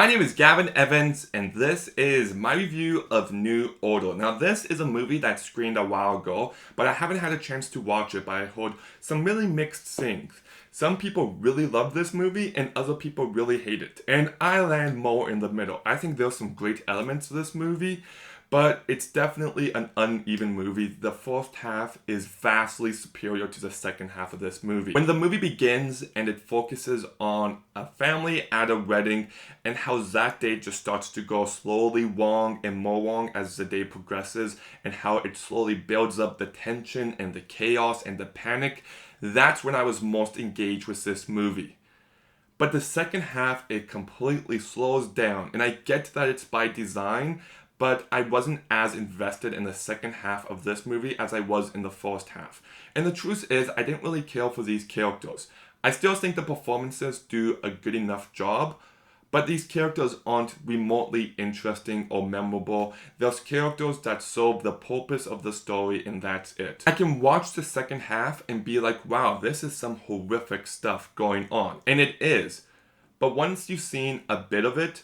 My name is Gavin Evans, and this is my review of New Order. Now, this is a movie that screened a while ago, but I haven't had a chance to watch it, but I heard some really mixed things. Some people really love this movie, and other people really hate it. And I land more in the middle. I think there's some great elements to this movie, but it's definitely an uneven movie. The first half is vastly superior to the second half of this movie. When the movie begins and it focuses on a family at a wedding and how that day just starts to go slowly wrong and more wrong as the day progresses, and how it slowly builds up the tension and the chaos and the panic, that's when I was most engaged with this movie. But the second half, it completely slows down, and I get that it's by design, but I wasn't as invested in the second half of this movie as I was in the first half. And the truth is, I didn't really care for these characters. I still think the performances do a good enough job, but these characters aren't remotely interesting or memorable. There's characters that serve the purpose of the story, and that's it. I can watch the second half and be like, wow, this is some horrific stuff going on. And it is. But once you've seen a bit of it,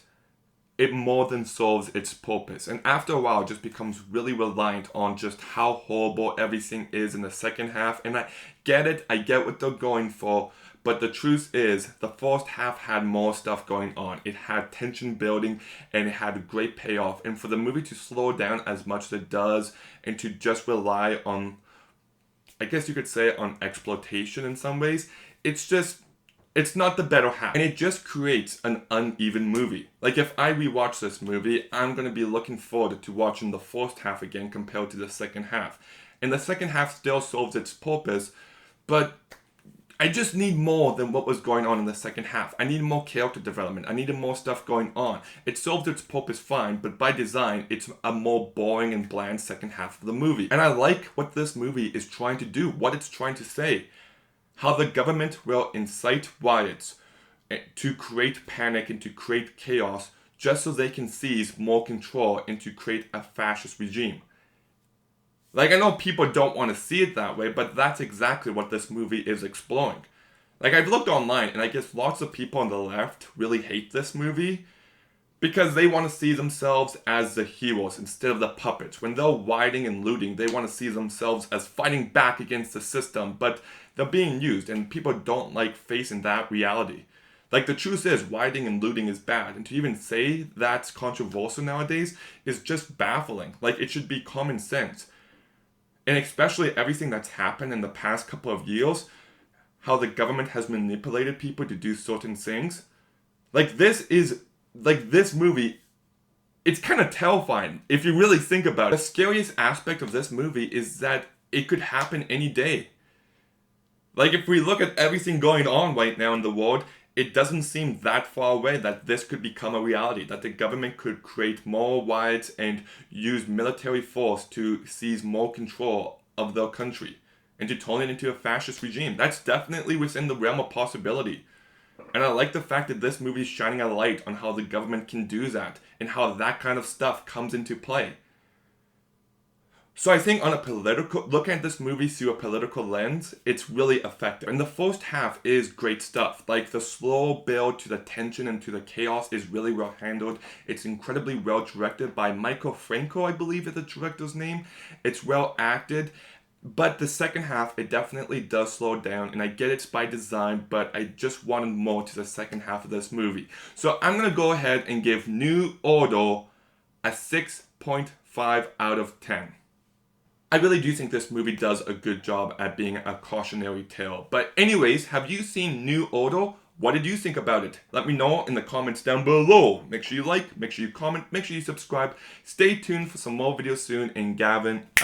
it more than serves its purpose. And after a while, it just becomes really reliant on just how horrible everything is in the second half. And I get it, I get what they're going for, but the truth is, the first half had more stuff going on. It had tension building, and it had a great payoff. And for the movie to slow down as much as it does, and to just rely on, I guess you could say, on exploitation in some ways, it's not the better half. And it just creates an uneven movie. Like, if I rewatch this movie, I'm going to be looking forward to watching the first half again compared to the second half. And the second half still serves its purpose, but I just need more than what was going on in the second half. I needed more character development. I needed more stuff going on. It served its purpose fine, but by design, it's a more boring and bland second half of the movie. And I like what this movie is trying to do, what it's trying to say. How the government will incite riots to create panic and to create chaos just so they can seize more control and to create a fascist regime. Like, I know people don't want to see it that way, but that's exactly what this movie is exploring. Like, I've looked online, and I guess lots of people on the left really hate this movie because they want to see themselves as the heroes instead of the puppets. When they're rioting and looting, they want to see themselves as fighting back against the system, but they're being used, and people don't like facing that reality. Like, the truth is, rioting and looting is bad, and to even say that's controversial nowadays is just baffling. Like, it should be common sense. And especially everything that's happened in the past couple of years, how the government has manipulated people to do certain things. Like, this movie, it's kind of terrifying if you really think about it. The scariest aspect of this movie is that it could happen any day. Like, if we look at everything going on right now in the world, it doesn't seem that far away that this could become a reality, that the government could create more riots and use military force to seize more control of their country and to turn it into a fascist regime. That's definitely within the realm of possibility. And I like the fact that this movie is shining a light on how the government can do that and how that kind of stuff comes into play. So I think looking at this movie through a political lens, it's really effective. And the first half is great stuff. Like, the slow build to the tension and to the chaos is really well handled. It's incredibly well directed by Michael Franco, I believe is the director's name. It's well acted. But the second half, it definitely does slow down, and I get it's by design, but I just wanted more to the second half of this movie. So I'm going to go ahead and give New Order a 6.5 out of 10. I really do think this movie does a good job at being a cautionary tale. But anyways, have you seen New Order? What did you think about it? Let me know in the comments down below. Make sure you like, make sure you comment, make sure you subscribe. Stay tuned for some more videos soon, and Gavin out.